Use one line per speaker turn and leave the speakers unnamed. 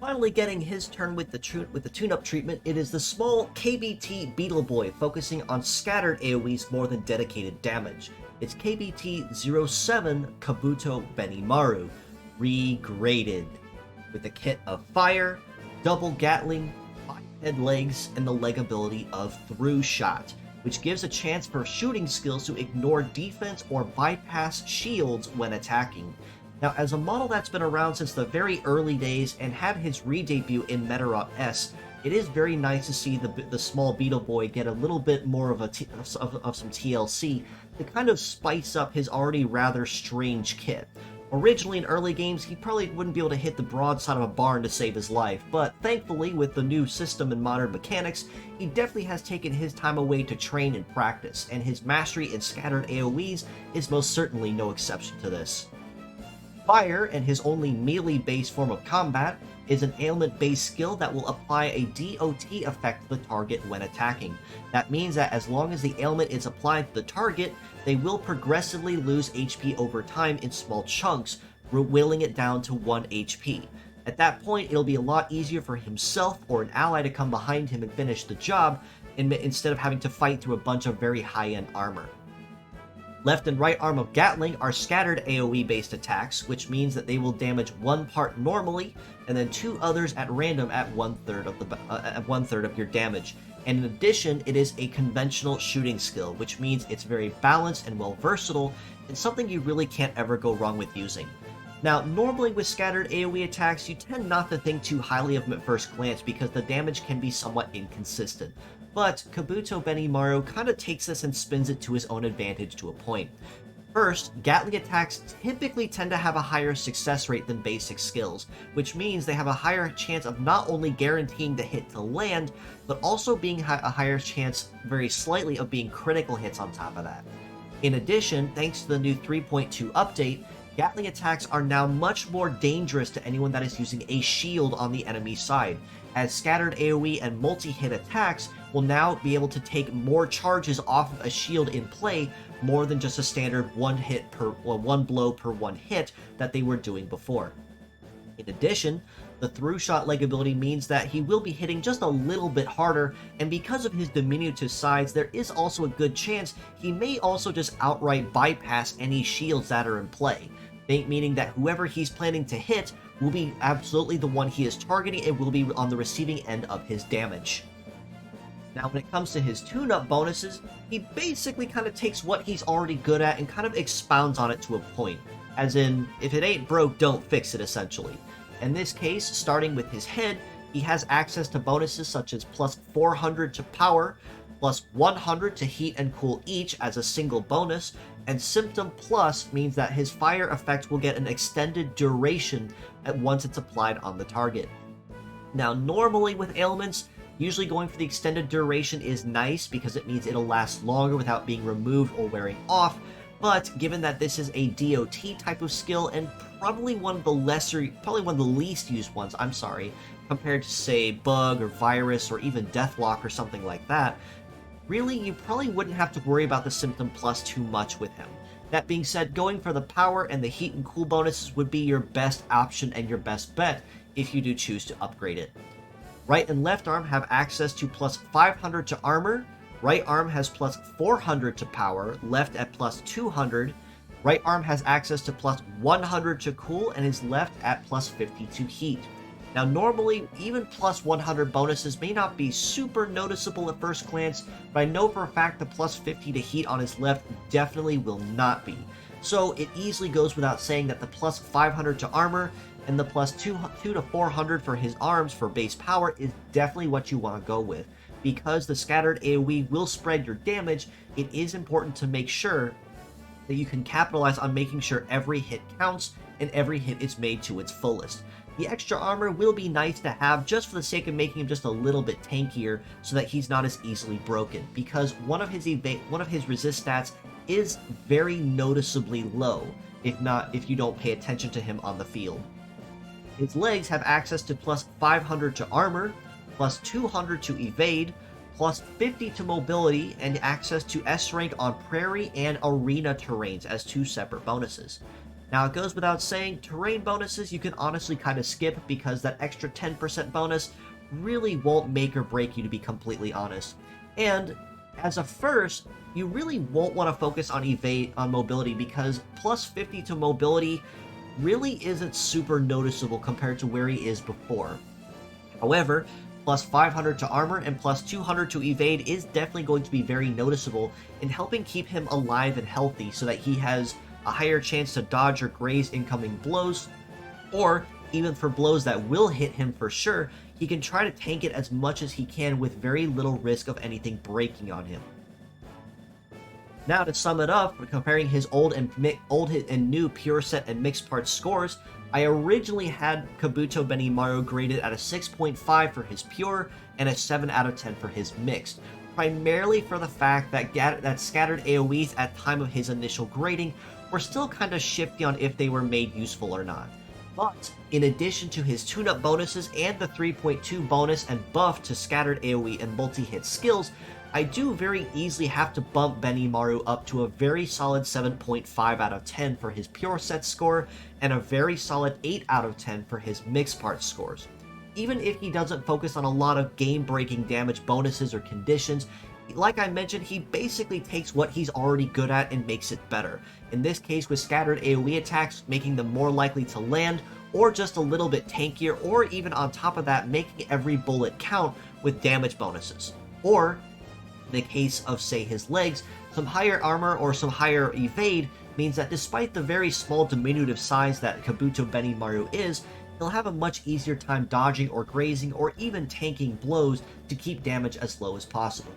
Finally getting his turn with the Tuneup Treatment, it is the small KBT Beetle Boi, focusing on scattered AoEs more than dedicated damage. It's KBT07 Kabuto Benimaru, regraded, with a kit of fire, double Gatling, 5 head legs, and the leg ability of Through Shot, which gives a chance for shooting skills to ignore defense or bypass shields when attacking. Now, as a model that's been around since the very early days and had his re-debut in Medarot S, it is very nice to see the small Beetle Boi get a little bit more of some TLC to kind of spice up his already rather strange kit. Originally in early games, he probably wouldn't be able to hit the broadside of a barn to save his life, but thankfully, with the new system and modern mechanics, he definitely has taken his time away to train and practice, and his mastery in scattered AoEs is most certainly no exception to this. Fire, and his only melee-based form of combat, is an ailment-based skill that will apply a DOT effect to the target when attacking. That means that as long as the ailment is applied to the target, they will progressively lose HP over time in small chunks, whittling it down to 1 HP. At that point, it'll be a lot easier for himself or an ally to come behind him and finish the job, instead of having to fight through a bunch of very high-end armor. Left and right arm of Gatling are scattered AoE-based attacks, which means that they will damage one part normally, and then 2 others at random at 1/3 of your damage. And in addition, it is a conventional shooting skill, which means it's very balanced and well versatile, and something you really can't ever go wrong with using. Now, normally with scattered AoE attacks, you tend not to think too highly of them at first glance because the damage can be somewhat inconsistent. But Kabuto Benimaru kind of takes this and spins it to his own advantage to a point. First, Gatling attacks typically tend to have a higher success rate than basic skills, which means they have a higher chance of not only guaranteeing the hit to land, but also being a higher chance, very slightly, of being critical hits on top of that. In addition, thanks to the new 3.2 update, Gatling attacks are now much more dangerous to anyone that is using a shield on the enemy side, as scattered AoE and multi-hit attacks will now be able to take more charges off of a shield in play, more than just a standard one blow per one hit that they were doing before. In addition, the Through Shot leg ability means that he will be hitting just a little bit harder, and because of his diminutive size, there is also a good chance he may also just outright bypass any shields that are in play, meaning that whoever he's planning to hit will be absolutely the one he is targeting and will be on the receiving end of his damage. Now, when it comes to his tune-up bonuses, he basically kind of takes what he's already good at and kind of expounds on it to a point. As in, if it ain't broke, don't fix it, essentially. In this case, starting with his head, he has access to bonuses such as plus 400 to power, plus 100 to heat and cool each as a single bonus, and Symptom Plus means that his fire effect will get an extended duration once it's applied on the target. Now, normally with ailments, usually going for the extended duration is nice because it means it'll last longer without being removed or wearing off, but given that this is a DOT type of skill and probably one of the least used ones, compared to say Bug or Virus or even Deathlock or something like that, really you probably wouldn't have to worry about the Symptom Plus too much with him. That being said, going for the power and the heat and cool bonuses would be your best option and your best bet if you do choose to upgrade it. Right and left arm have access to plus 500 to armor, right arm has plus 400 to power, left at plus 200, right arm has access to plus 100 to cool, and is left at plus 50 to heat. Now normally, even plus 100 bonuses may not be super noticeable at first glance, but I know for a fact the plus 50 to heat on his left definitely will not be. So it easily goes without saying that the plus 500 to armor and the plus 2 to 400 for his arms for base power is definitely what you want to go with. Because the scattered AoE will spread your damage, it is important to make sure that you can capitalize on making sure every hit counts and every hit is made to its fullest. The extra armor will be nice to have just for the sake of making him just a little bit tankier so that he's not as easily broken, because one of his resist stats is very noticeably low if you don't pay attention to him on the field. His legs have access to plus 500 to armor, plus 200 to evade, plus 50 to mobility, and access to S rank on prairie and arena terrains as 2 separate bonuses. Now, it goes without saying, terrain bonuses you can honestly kind of skip because that extra 10% bonus really won't make or break you, to be completely honest. And as a first, you really won't want to focus on mobility because plus 50 to mobility really isn't super noticeable compared to where he is before. However, plus 500 to armor and plus 200 to evade is definitely going to be very noticeable in helping keep him alive and healthy so that he has a higher chance to dodge or graze incoming blows, or even for blows that will hit him for sure, he can try to tank it as much as he can with very little risk of anything breaking on him. Now, to sum it up, comparing his old and new pure set and mixed parts scores, I originally had Kabuto Benimaru graded at a 6.5 for his pure and a 7 out of 10 for his mixed, primarily for the fact that scattered AoEs at time of his initial grading were still kind of shifty on if they were made useful or not. But, in addition to his tune-up bonuses and the 3.2 bonus and buff to scattered AoE and multi-hit skills, I do very easily have to bump Benimaru up to a very solid 7.5 out of 10 for his pure set score, and a very solid 8 out of 10 for his mixed parts scores. Even if he doesn't focus on a lot of game-breaking damage bonuses or conditions, like I mentioned, he basically takes what he's already good at and makes it better. In this case, with scattered AoE attacks, making them more likely to land, or just a little bit tankier, or even on top of that, making every bullet count with damage bonuses. Or, in the case of, say, his legs, some higher armor or some higher evade means that despite the very small diminutive size that Kabuto Benimaru is, he'll have a much easier time dodging or grazing or even tanking blows to keep damage as low as possible.